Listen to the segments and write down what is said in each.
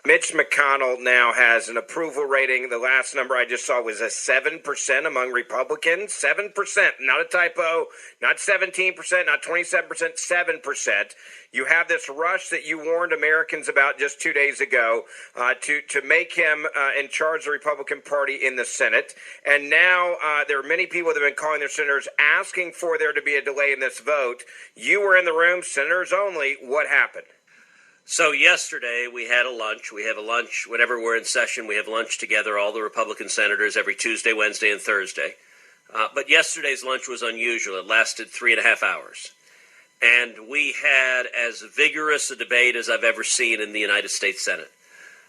Mitch McConnell now has an approval rating. The last number I just saw was a 7% among Republicans. 7%, not a typo, not 17%, not 27%, 7%. You have this rush that you warned Americans about just 2 days ago to make him in charge of the Republican Party in the Senate. And now there are many people that have been calling their senators asking for there to be a delay in this vote. You were in the room, senators only. What happened? So yesterday we had a lunch. We have a lunch whenever we're in session. We have lunch together, all the Republican senators, every Tuesday, Wednesday, and Thursday. But yesterday's lunch was unusual. It lasted 3.5 hours. And we had as vigorous a debate as I've ever seen in the United States Senate.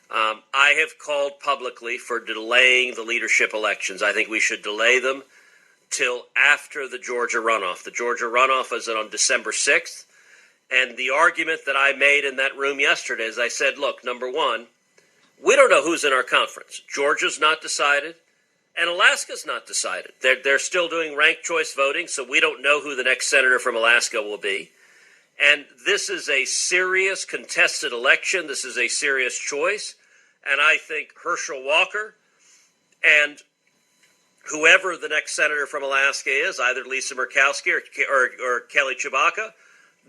I have called publicly for delaying the leadership elections. I think we should delay them till after the Georgia runoff. The Georgia runoff is on December 6th. And the argument that I made in that room yesterday is I said, look, number one, we don't know who's in our conference. Georgia's not decided, and Alaska's not decided. They're still doing ranked choice voting, so we don't know who the next senator from Alaska will be. And this is a serious contested election. This is a serious choice. And I think Herschel Walker and whoever the next senator from Alaska is, either Lisa Murkowski or Kelly Tshibaka,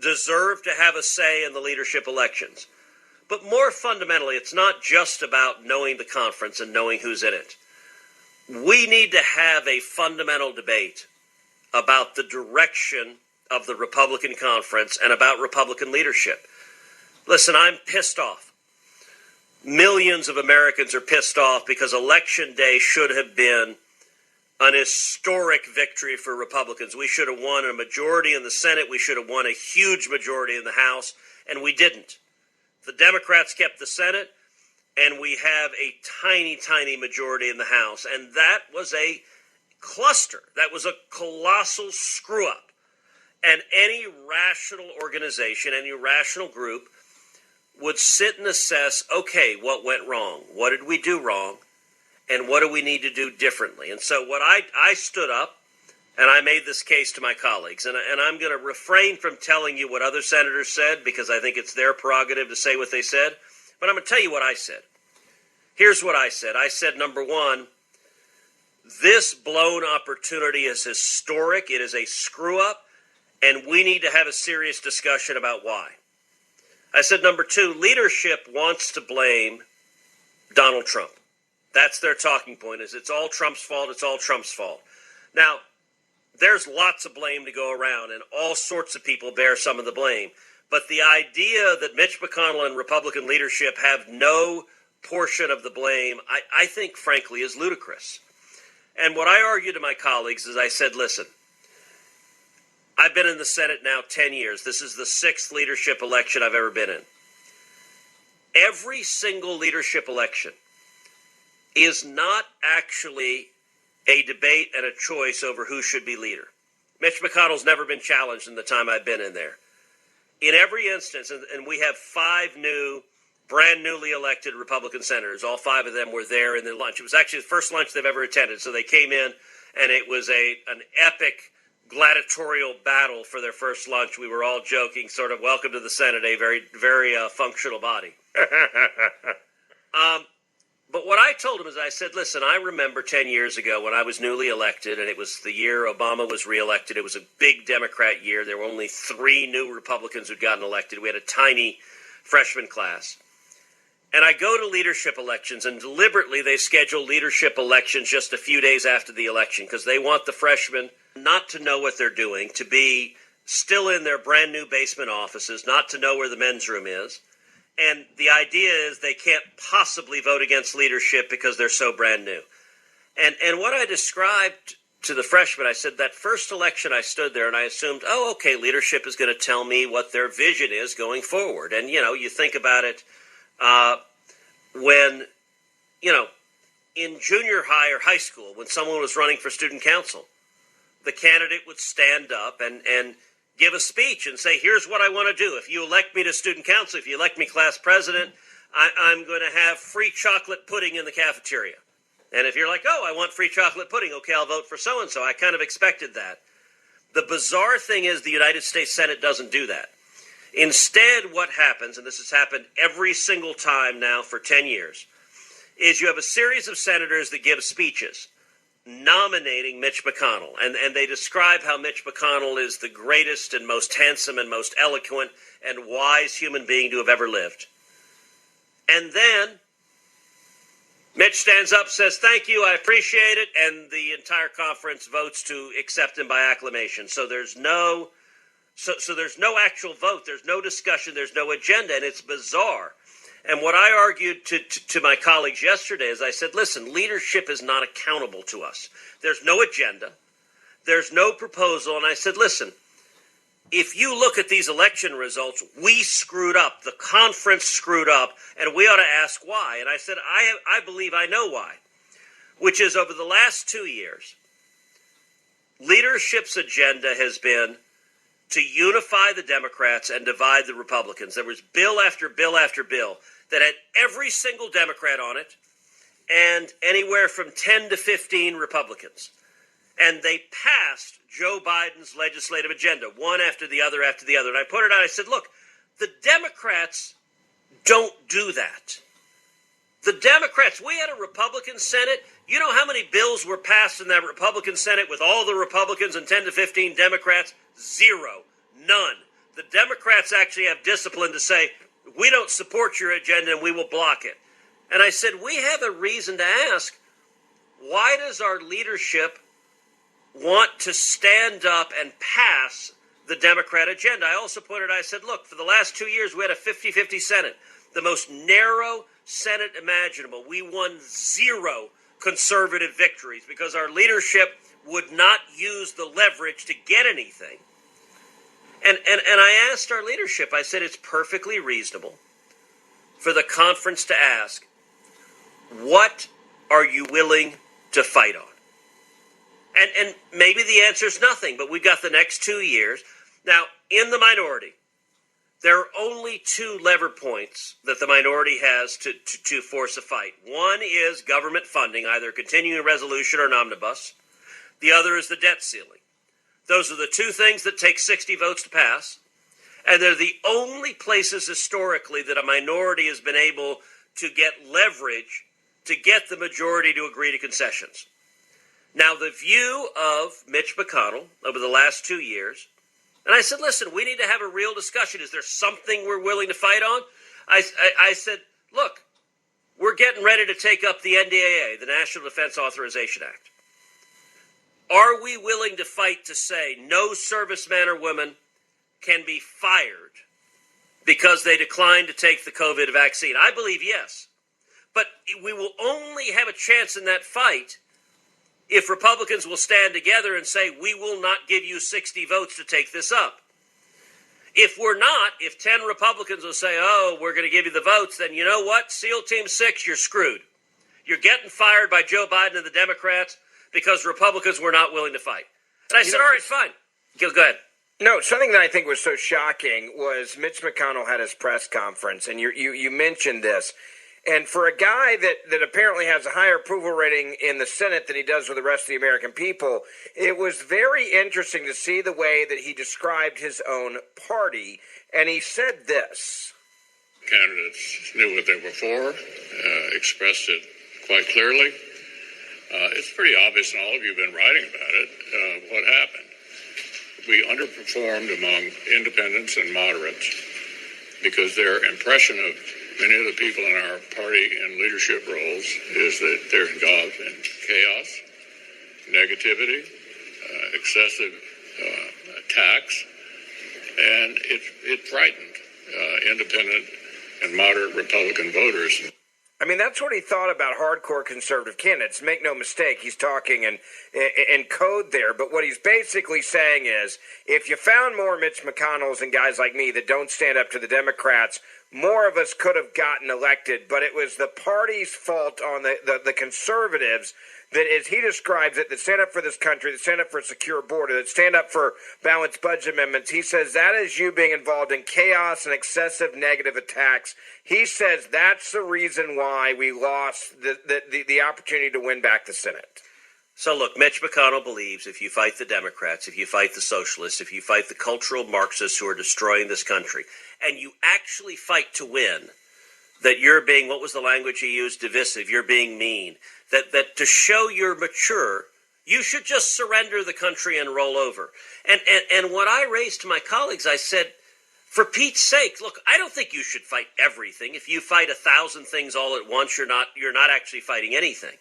deserve to have a say in the leadership elections. But more fundamentally, it's not just about knowing the conference and knowing who's in it. We need to have a fundamental debate about the direction of the Republican conference and about Republican leadership. Listen, I'm pissed off. Millions of Americans are pissed off because Election Day should have been an historic victory for Republicans. We should have won a majority in the Senate. We should have won a huge majority in the House, and we didn't. The Democrats kept the Senate, and we have a tiny, tiny majority in the House. And that was a cluster. That was a colossal screw-up. And any rational organization, any rational group would sit and assess, okay, what went wrong? What did we do wrong? And what do we need to do differently? And so what I stood up and I made this case to my colleagues. And I'm going to refrain from telling you what other senators said because I think it's their prerogative to say what they said. But I'm going to tell you what I said. Here's what I said. I said, number one, this blown opportunity is historic. It is a screw-up, and we need to have a serious discussion about why. I said, number two, leadership wants to blame Donald Trump. That's their talking point, is it's all Trump's fault, it's all Trump's fault. Now, there's lots of blame to go around, and all sorts of people bear some of the blame. But the idea that Mitch McConnell and Republican leadership have no portion of the blame, I think, frankly, is ludicrous. And what I argued to my colleagues is I said, listen, I've been in the Senate now 10 years. This is the 6th leadership election I've ever been in. Every single leadership election is not actually a debate and a choice over who should be leader. Mitch McConnell's never been challenged in the time I've been in there. In every instance, and we have 5 new, brand newly elected Republican senators. All 5 of them were there in the lunch. It was actually the first lunch they've ever attended. So they came in, and it was an epic gladiatorial battle for their first lunch. We were all joking, sort of, welcome to the Senate, a very, very functional body. But what I told him is I said, listen, I remember 10 years ago when I was newly elected, and it was the year Obama was reelected. It was a big Democrat year. There were only 3 new Republicans who'd gotten elected. We had a tiny freshman class. And I go to leadership elections, and deliberately they schedule leadership elections just a few days after the election because they want the freshmen not to know what they're doing, to be still in their brand new basement offices, not to know where the men's room is. And the idea is they can't possibly vote against leadership because they're so brand new. And what I described to the freshmen, I said that first election I stood there and I assumed, oh, okay, leadership is going to tell me what their vision is going forward. And, you know, you think about it when, you know, in junior high or high school, when someone was running for student council, the candidate would stand up and give a speech and say, here's what I want to do. If you elect me to student council, if you elect me class president, I'm going to have free chocolate pudding in the cafeteria. And if you're like, oh, I want free chocolate pudding, okay, I'll vote for so-and-so. I kind of expected that. The bizarre thing is the United States Senate doesn't do that. Instead, what happens, and this has happened every single time now for 10 years, is you have a series of senators that give speeches nominating Mitch McConnell. And they describe how Mitch McConnell is the greatest and most handsome and most eloquent and wise human being to have ever lived. And then Mitch stands up, says, "Thank you, I appreciate it," and the entire conference votes to accept him by acclamation. So there's no actual vote. There's no discussion. There's no agenda, and it's bizarre. And what I argued to my colleagues yesterday is I said, listen, leadership is not accountable to us. There's no agenda. There's no proposal. And I said, listen, if you look at these election results, we screwed up. The conference screwed up, and we ought to ask why. And I said, I believe I know why, which is over the last 2 years, leadership's agenda has been to unify the Democrats and divide the Republicans. There was bill after bill after bill that had every single Democrat on it and anywhere from 10 to 15 Republicans. And they passed Joe Biden's legislative agenda, one after the other after the other. And I put it out, I said, look, the Democrats don't do that. The Democrats, we had a Republican Senate. You know how many bills were passed in that Republican Senate with all the Republicans and 10 to 15 Democrats? Zero. None. The Democrats actually have discipline to say, we don't support your agenda and we will block it. And I said, we have a reason to ask, why does our leadership want to stand up and pass the Democrat agenda? I also pointed out, I said, look, for the last 2 years, we had a 50-50 Senate, the most narrow Senate imaginable. We won 0 conservative victories because our leadership would not use the leverage to get anything. And I asked our leadership, I said, it's perfectly reasonable for the conference to ask, what are you willing to fight on? And maybe the answer is nothing, but we've got the next 2 years. Now, in the minority, there are only 2 lever points that the minority has to force a fight. One is government funding, either continuing resolution or an omnibus. The other is the debt ceiling. Those are the 2 things that take 60 votes to pass. And they're the only places historically that a minority has been able to get leverage to get the majority to agree to concessions. Now, the view of Mitch McConnell over the last 2 years, and I said, listen, we need to have a real discussion. Is there something we're willing to fight on? I said, look, we're getting ready to take up the NDAA, the National Defense Authorization Act. Are we willing to fight to say no serviceman or woman can be fired because they declined to take the COVID vaccine? I believe yes. But we will only have a chance in that fight if Republicans will stand together and say, we will not give you 60 votes to take this up. If we're not, if 10 Republicans will say, oh, we're going to give you the votes, then you know what? SEAL Team 6, you're screwed. You're getting fired by Joe Biden and the Democrats because Republicans were not willing to fight. And I said, all right, fine. Go ahead. No, something that I think was so shocking was Mitch McConnell had his press conference, and you mentioned this. And for a guy that apparently has a higher approval rating in the Senate than he does with the rest of the American people, it was very interesting to see the way that he described his own party. And he said this. Candidates knew what they were for, expressed it quite clearly. It's pretty obvious, and all of you have been writing about it, what happened. We underperformed among independents and moderates because their impression of many of the people in our party in leadership roles is that they're involved in chaos, negativity, excessive attacks, and it frightened independent and moderate Republican voters. I mean, that's what he thought about hardcore conservative candidates. Make no mistake, he's talking in code there. But what he's basically saying is, if you found more Mitch McConnells and guys like me that don't stand up to the Democrats, more of us could have gotten elected. But it was the party's fault on the conservatives that, as he describes it, that stand up for this country, that stand up for a secure border, that stand up for balanced budget amendments. He says that is you being involved in chaos and excessive negative attacks. He says that's the reason why we lost the opportunity to win back the Senate. So look, Mitch McConnell believes if you fight the Democrats, if you fight the socialists, if you fight the cultural Marxists who are destroying this country, and you actually fight to win, that you're being, what was the language he used, divisive, you're being mean, that to show you're mature, you should just surrender the country and roll over. And what I raised to my colleagues, I said, for Pete's sake, look, I don't think you should fight everything. If you fight 1,000 things all at once, you're not actually fighting anything.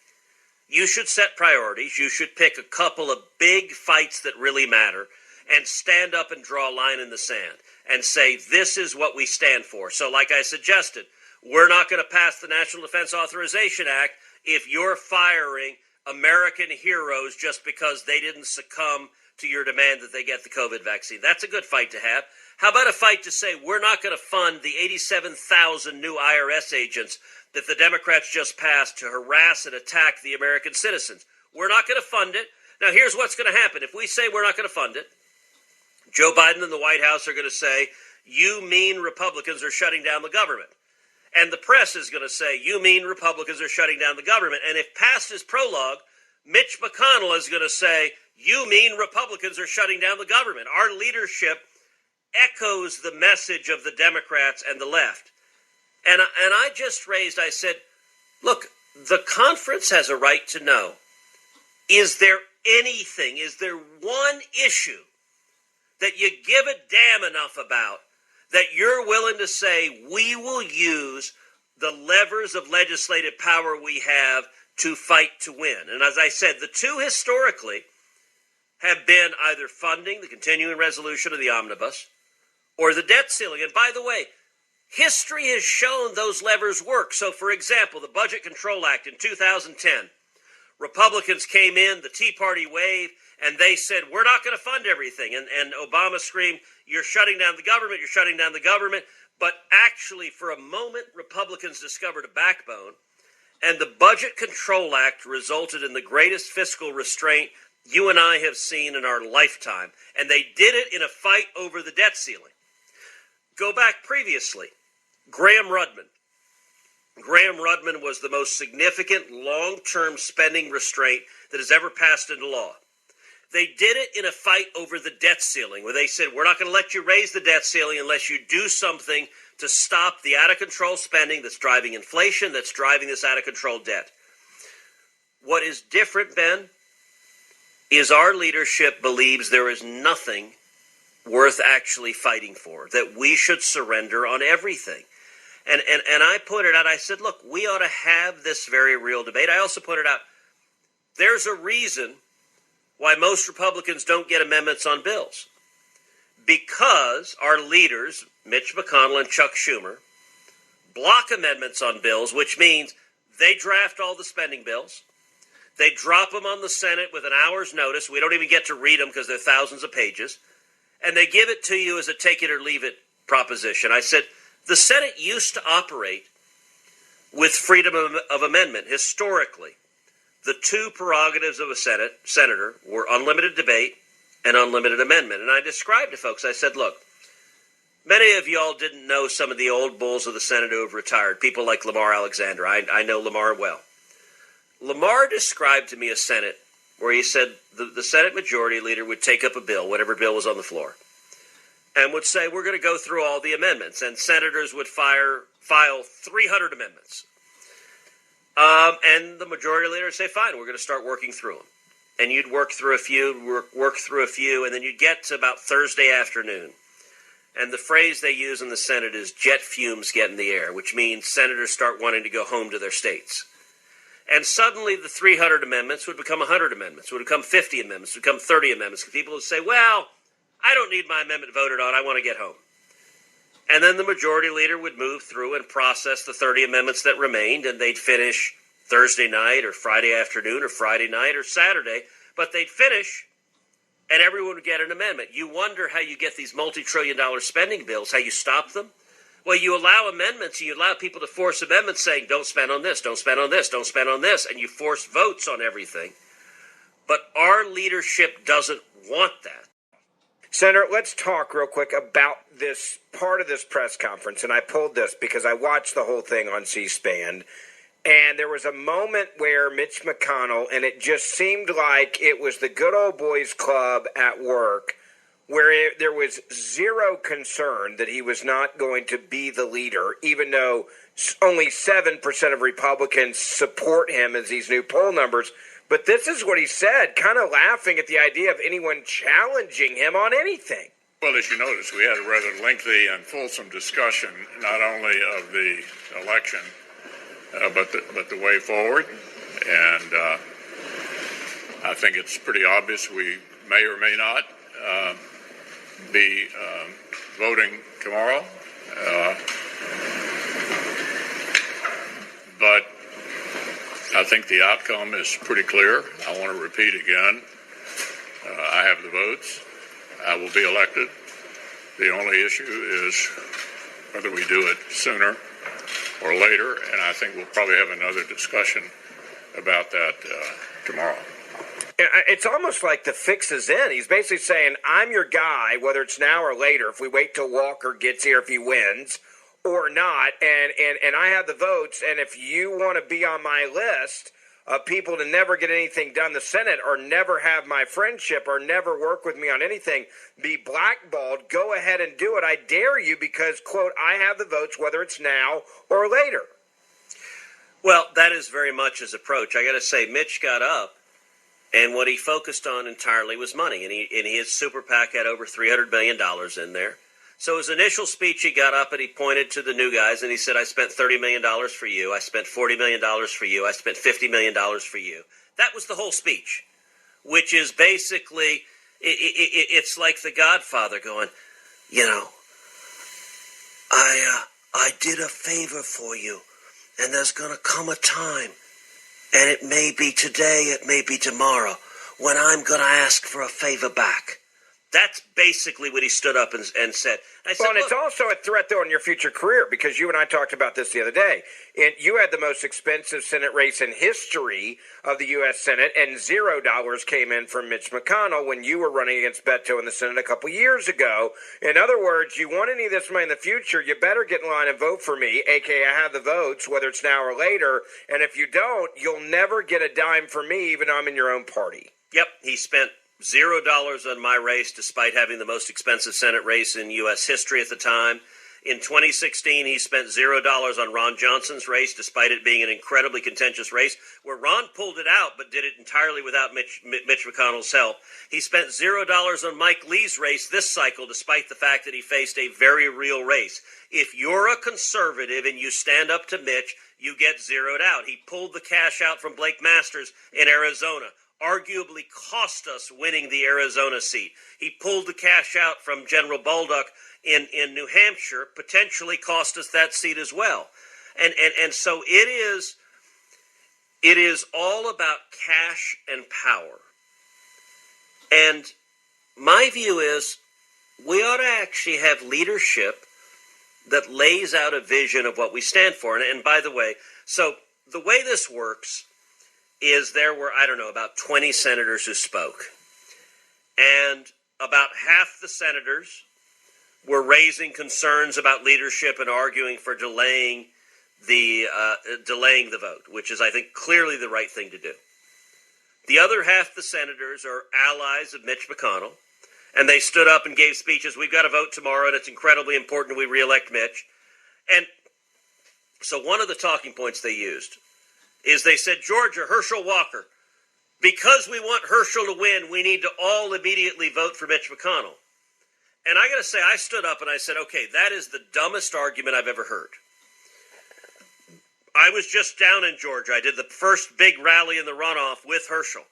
You should set priorities. You should pick a couple of big fights that really matter and stand up and draw a line in the sand and say, this is what we stand for. So like I suggested, we're not going to pass the National Defense Authorization Act if you're firing American heroes just because they didn't succumb to your demand that they get the COVID vaccine. That's a good fight to have. How about a fight to say we're not going to fund the 87,000 new IRS agents that the Democrats just passed to harass and attack the American citizens? We're not going to fund it. Now, here's what's going to happen. If we say we're not going to fund it, Joe Biden and the White House are going to say, you mean Republicans are shutting down the government. And the press is going to say, you mean Republicans are shutting down the government. And if past is prologue, Mitch McConnell is going to say, you mean Republicans are shutting down the government. Our leadership echoes the message of the Democrats and the left. And I just raised, I said, look, the conference has a right to know, is there anything, is there one issue that you give a damn enough about that you're willing to say we will use the levers of legislative power we have to fight to win? And as I said, the two historically have been either funding the continuing resolution of the omnibus or the debt ceiling. And by the way, history has shown those levers work. So, for example, the Budget Control Act in 2010, Republicans came in, the Tea Party wave, and they said, we're not going to fund everything. And Obama screamed, you're shutting down the government, you're shutting down the government. But actually, for a moment, Republicans discovered a backbone, and the Budget Control Act resulted in the greatest fiscal restraint you and I have seen in our lifetime. And they did it in a fight over the debt ceiling. Go back previously, Graham Rudman. Graham Rudman was the most significant long-term spending restraint that has ever passed into law. They did it in a fight over the debt ceiling, where they said, we're not going to let you raise the debt ceiling unless you do something to stop the out-of-control spending that's driving inflation, that's driving this out-of-control debt. What is different, Ben, is our leadership believes there is nothing worth actually fighting for, that we should surrender on everything. And I pointed out, I said, look, we ought to have this very real debate. I also pointed out, there's a reason why most Republicans don't get amendments on bills. Because our leaders, Mitch McConnell and Chuck Schumer, block amendments on bills, which means they draft all the spending bills. They drop them on the Senate with an hour's notice. We don't even get to read them because they're thousands of pages. And they give it to you as a take it or leave it proposition. I said, the Senate used to operate with freedom of amendment. Historically, the two prerogatives of a senator were unlimited debate and unlimited amendment. And I described to folks, I said, look, many of y'all didn't know some of the old bulls of the Senate who have retired, people like Lamar Alexander. I know Lamar well. Lamar described to me a Senate where he said the Senate majority leader would take up a bill, whatever bill was on the floor, and would say, we're going to go through all the amendments. And senators would file 300 amendments. And the majority leader would say, fine, we're going to start working through them. And you'd work through a few, and then you'd get to about Thursday afternoon. And the phrase they use in the Senate is jet fumes get in the air, which means senators start wanting to go home to their states. And suddenly the 300 amendments would become 100 amendments, would become 50 amendments, would become 30 amendments. People would say, well, I don't need my amendment voted on. I want to get home. And then the majority leader would move through and process the 30 amendments that remained, and they'd finish Thursday night or Friday afternoon or Friday night or Saturday. But they'd finish, and everyone would get an amendment. You wonder how you get these multi-trillion-dollar spending bills, how you stop them. Well, you allow amendments, and you allow people to force amendments saying, don't spend on this, don't spend on this, don't spend on this, and you force votes on everything. But our leadership doesn't want that. Senator, let's talk real quick about this part of this press conference. And I pulled this because I watched the whole thing on C-SPAN. And there was a moment where Mitch McConnell, and it just seemed like it was the good old boys club at work, where there was zero concern that he was not going to be the leader, even though only 7% of Republicans support him as these new poll numbers. But this is what he said, kind of laughing at the idea of anyone challenging him on anything. Well, as you notice, we had a rather lengthy and fulsome discussion, not only of the election, but the way forward. And I think it's pretty obvious we may or may not be voting tomorrow. But I think the outcome is pretty clear. I want to repeat again. I have the votes. I will be elected. The only issue is whether we do it sooner or later, and I think we'll probably have another discussion about that tomorrow. It's almost like the fix is in. He's basically saying, I'm your guy, whether it's now or later, if we wait till Walker gets here, if he wins or not, and I have the votes, and if you want to be on my list of people to never get anything done in the Senate or never have my friendship or never work with me on anything, be blackballed, go ahead and do it. I dare you because, quote, I have the votes, whether it's now or later. Well, that is very much his approach. I got to say, Mitch got up, and what he focused on entirely was money. And his super PAC had over $300 million in there. So his initial speech, he got up and he pointed to the new guys and he said, I spent $30 million for you. I spent $40 million for you. I spent $50 million for you. That was the whole speech, which is basically, it's like the Godfather going, you know, I did a favor for you, and there's going to come a time, and it may be today, it may be tomorrow, when I'm going to ask for a favor back. That's basically what he stood up and said. I said, well, and it's also a threat, though, in your future career, because you and I talked about this the other day. And you had the most expensive Senate race in history of the U.S. Senate, and $0 came in from Mitch McConnell when you were running against Beto in the Senate a couple years ago. In other words, you want any of this money in the future, you better get in line and vote for me, a.k.a. I have the votes, whether it's now or later. And if you don't, you'll never get a dime from me, even though I'm in your own party. Yep, he spent $0 on my race, despite having the most expensive Senate race in U.S. history at the time. In 2016, he spent $0 on Ron Johnson's race, despite it being an incredibly contentious race, where Ron pulled it out, but did it entirely without Mitch McConnell's help. He spent $0 on Mike Lee's race this cycle, despite the fact that he faced a very real race. If you're a conservative and you stand up to Mitch, you get zeroed out. He pulled the cash out from Blake Masters in Arizona, arguably cost us winning the Arizona seat. He pulled the cash out from General Baldock in New Hampshire, potentially cost us that seat as well. And so it is all about cash and power. And my view is we ought to actually have leadership that lays out a vision of what we stand for. And by the way, so the way this works is there were, I don't know, about 20 senators who spoke. And about half the senators were raising concerns about leadership and arguing for delaying the vote, which is, I think, clearly the right thing to do. The other half the senators are allies of Mitch McConnell, and they stood up and gave speeches. We've got to vote tomorrow, and it's incredibly important we reelect Mitch. And so one of the talking points they used is they said, Georgia, Herschel Walker, because we want Herschel to win, we need to all immediately vote for Mitch McConnell. And I got to say, I stood up and I said, okay, that is the dumbest argument I've ever heard. I was just down in Georgia. I did the first big rally in the runoff with Herschel.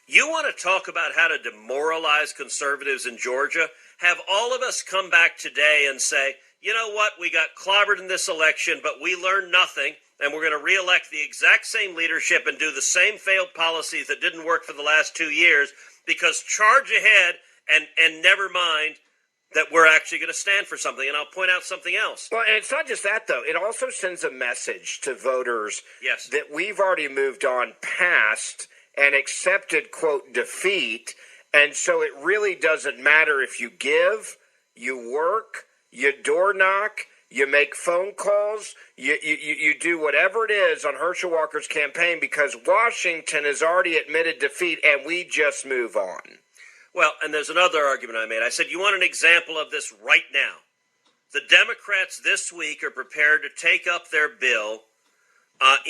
You want to talk about how to demoralize conservatives in Georgia? Have all of us come back today and say, you know what, we got clobbered in this election, but we learned nothing, and we're going to reelect the exact same leadership and do the same failed policies that didn't work for the last 2 years, because charge ahead and never mind that we're actually going to stand for something. And I'll point out something else. Well, and it's not just that, though. It also sends a message to voters yes, that we've already moved on past and accepted, quote, defeat. And so it really doesn't matter if you give, you work, you door knock, you make phone calls, you do whatever it is on Herschel Walker's campaign because Washington has already admitted defeat and we just move on. Well, and there's another argument I made. I said, you want an example of this right now? The Democrats this week are prepared to take up their bill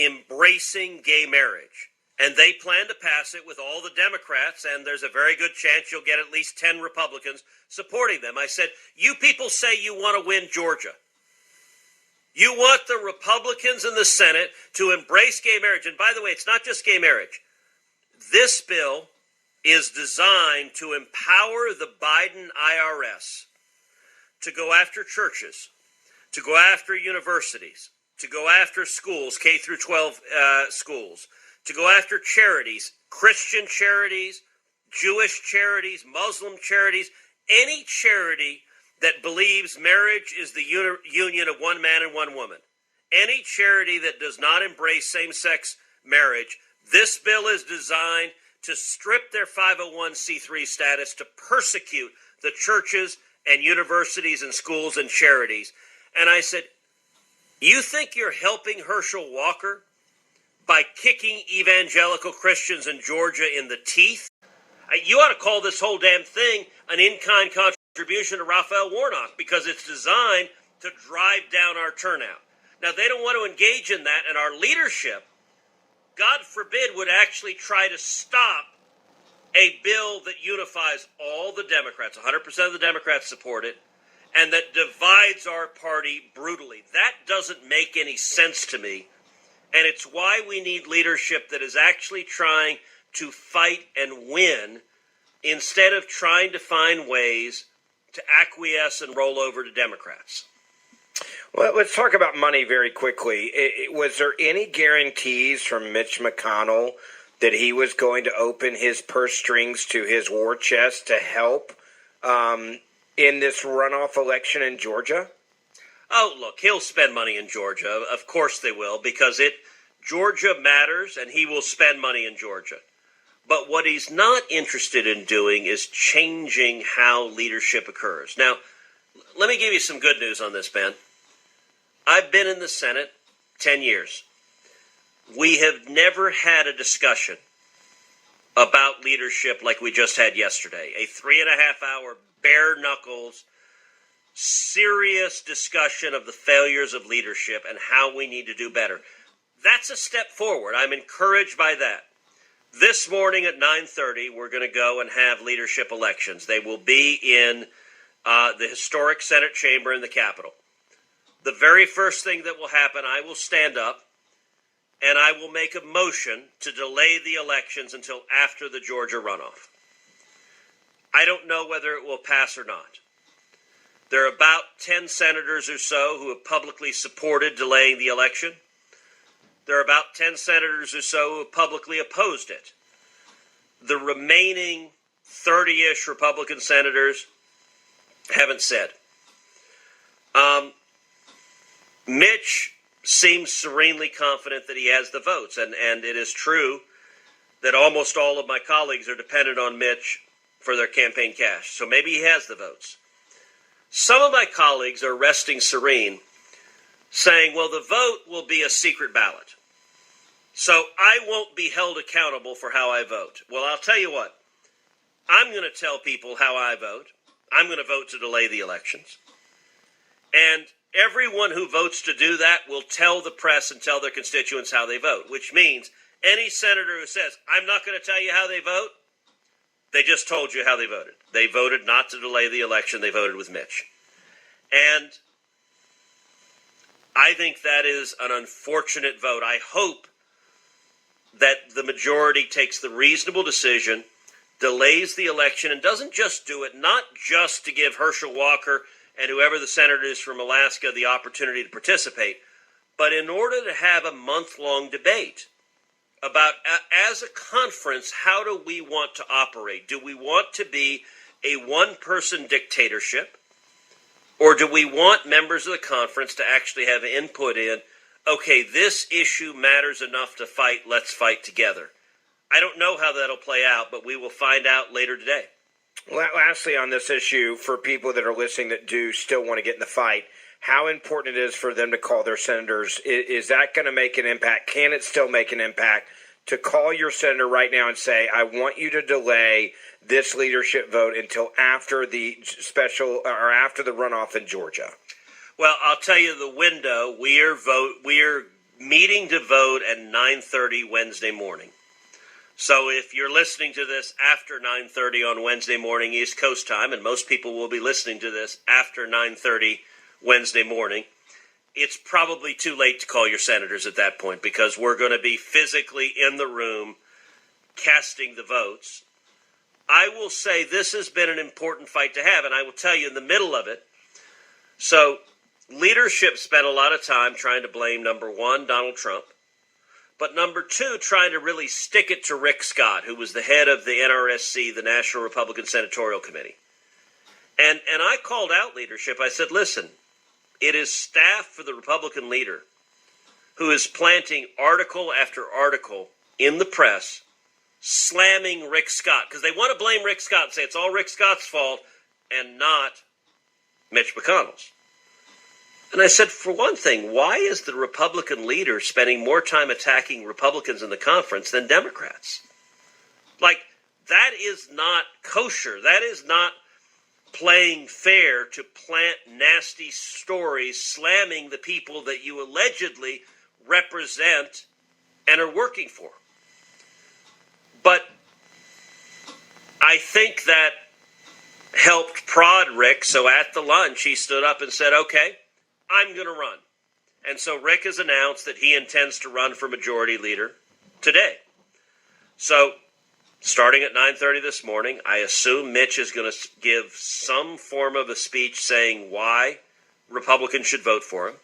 embracing gay marriage. And they plan to pass it with all the Democrats, and there's a very good chance you'll get at least 10 Republicans supporting them. I said, you people say you want to win Georgia. You want the Republicans in the Senate to embrace gay marriage. And by the way, it's not just gay marriage. This bill is designed to empower the Biden IRS to go after churches, to go after universities, to go after schools, K through 12 schools, to go after charities, Christian charities, Jewish charities, Muslim charities, any charity that believes marriage is the union of one man and one woman, any charity that does not embrace same-sex marriage. This bill is designed to strip their 501c3 status, to persecute the churches and universities and schools and charities. And I said, you think you're helping Herschel Walker by kicking evangelical Christians in Georgia in the teeth? You ought to call this whole damn thing an in-kind contribution to Raphael Warnock, because it's designed to drive down our turnout. Now, they don't want to engage in that, and our leadership, God forbid, would actually try to stop a bill that unifies all the Democrats. 100% of the Democrats support it, and that divides our party brutally. That doesn't make any sense to me. And it's why we need leadership that is actually trying to fight and win instead of trying to find ways to acquiesce and roll over to Democrats. Well, let's talk about money very quickly. Was there any guarantees from Mitch McConnell that he was going to open his purse strings to his war chest to help in this runoff election in Georgia? Oh, look, he'll spend money in Georgia. Of course they will, because Georgia matters, and he will spend money in Georgia. But what he's not interested in doing is changing how leadership occurs. Now, let me give you some good news on this, Ben. I've been in the Senate 10 years. We have never had a discussion about leadership like we just had yesterday. A 3.5-hour bare knuckles, serious discussion of the failures of leadership and how we need to do better. That's a step forward. I'm encouraged by that. This morning at 9:30, we're going to go and have leadership elections. They will be in the historic Senate chamber in the Capitol. The very first thing that will happen, I will stand up and I will make a motion to delay the elections until after the Georgia runoff. I don't know whether it will pass or not. There are about 10 senators or so who have publicly supported delaying the election. There are about 10 senators or so who have publicly opposed it. The remaining 30-ish Republican senators haven't said. Mitch seems serenely confident that he has the votes, and it is true that almost all of my colleagues are dependent on Mitch for their campaign cash, so maybe he has the votes. Some of my colleagues are resting serene, saying, well, the vote will be a secret ballot, so I won't be held accountable for how I vote. Well, I'll tell you what. I'm going to tell people how I vote. I'm going to vote to delay the elections. And everyone who votes to do that will tell the press and tell their constituents how they vote, which means any senator who says, I'm not going to tell you how they vote, they just told you how they voted. They voted not to delay the election. They voted with Mitch. And I think that is an unfortunate vote. I hope that the majority takes the reasonable decision, delays the election, and doesn't just do it, not just to give Herschel Walker and whoever the senator is from Alaska the opportunity to participate, but in order to have a month-long debate about, as a conference, how do we want to operate? Do we want to be a one-person dictatorship, or do we want members of the conference to actually have input in, okay, this issue matters enough to fight, let's fight together? I don't know how that'll play out, but we will find out later today. Lastly, on this issue, for people that are listening that do still want to get in the fight, how important it is for them to call their senators. Is that going to make an impact? Can it still make an impact to call your senator right now and say, I want you to delay this leadership vote until after the special or after the runoff in Georgia? Well, I'll tell you the window. We are meeting to vote at 9:30 Wednesday morning. So if you're listening to this after 9:30 on Wednesday morning East Coast time, and most people will be listening to this after 9:30 Wednesday morning, it's probably too late to call your senators at that point, because we're going to be physically in the room casting the votes. I will say this has been an important fight to have, and I will tell you in the middle of it. So leadership spent a lot of time trying to blame, number one, Donald Trump, but number two, trying to really stick it to Rick Scott, who was the head of the NRSC, the National Republican Senatorial Committee. And I called out leadership. I said, listen, it is staff for the Republican leader who is planting article after article in the press slamming Rick Scott, because they want to blame Rick Scott and say it's all Rick Scott's fault and not Mitch McConnell's. And I said, for one thing, why is the Republican leader spending more time attacking Republicans in the conference than Democrats? Like, that is not kosher. That is not playing fair to plant nasty stories slamming the people that you allegedly represent and are working for. But I think that helped prod Rick. So at the lunch, he stood up and said, okay, I'm going to run. And so Rick has announced that he intends to run for majority leader today. So starting at 9:30 this morning, I assume Mitch is going to give some form of a speech saying why Republicans should vote for him.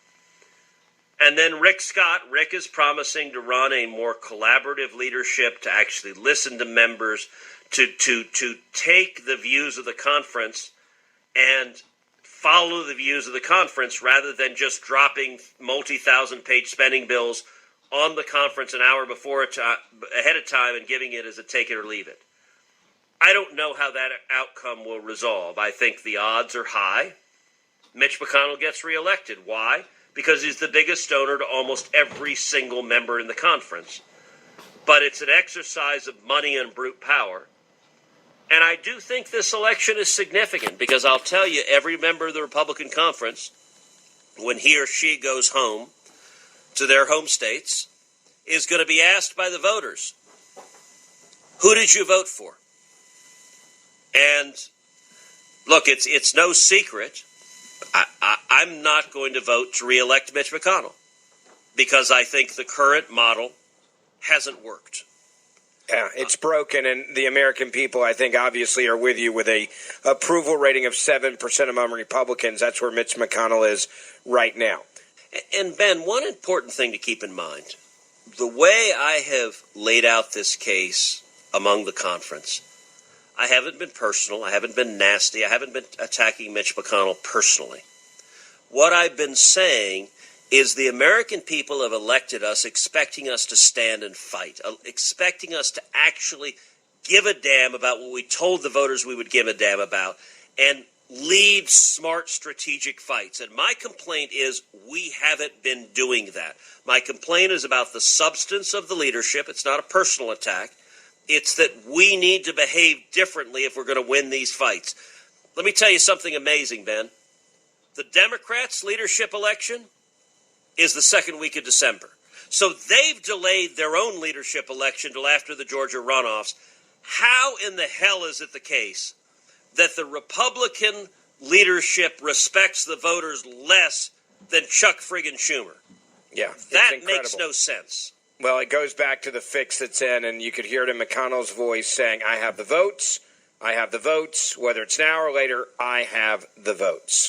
And then Rick is promising to run a more collaborative leadership, to actually listen to members, to take the views of the conference and follow the views of the conference rather than just dropping multi-thousand-page spending bills on the conference an hour ahead of time and giving it as a take it or leave it. I don't know how that outcome will resolve. I think the odds are high. Mitch McConnell gets reelected. Why? Because he's the biggest donor to almost every single member in the conference. But it's an exercise of money and brute power. And I do think this election is significant, because I'll tell you, every member of the Republican conference, when he or she goes home to their home states, is going to be asked by the voters, who did you vote for? And look, it's no secret. I'm not going to vote to reelect Mitch McConnell, because I think the current model hasn't worked. Yeah, it's broken, and the American people, I think, obviously are with you with a approval rating of 7% among Republicans. That's where Mitch McConnell is right now. And Ben, one important thing to keep in mind, the way I have laid out this case among the conference, I haven't been personal, I haven't been nasty, I haven't been attacking Mitch McConnell personally. What I've been saying is the American people have elected us expecting us to stand and fight, expecting us to actually give a damn about what we told the voters we would give a damn about, and lead smart strategic fights. And my complaint is we haven't been doing that. My complaint is about the substance of the leadership. It's not a personal attack. It's that we need to behave differently if we're going to win these fights. Let me tell you something amazing, Ben. The Democrats' leadership election is the second week of December. So they've delayed their own leadership election till after the Georgia runoffs. How in the hell is it the case that the Republican leadership respects the voters less than Chuck friggin' Schumer? Yeah, that makes no sense. Well, it goes back to the fix that's in, and you could hear it in McConnell's voice saying, I have the votes, whether it's now or later, I have the votes.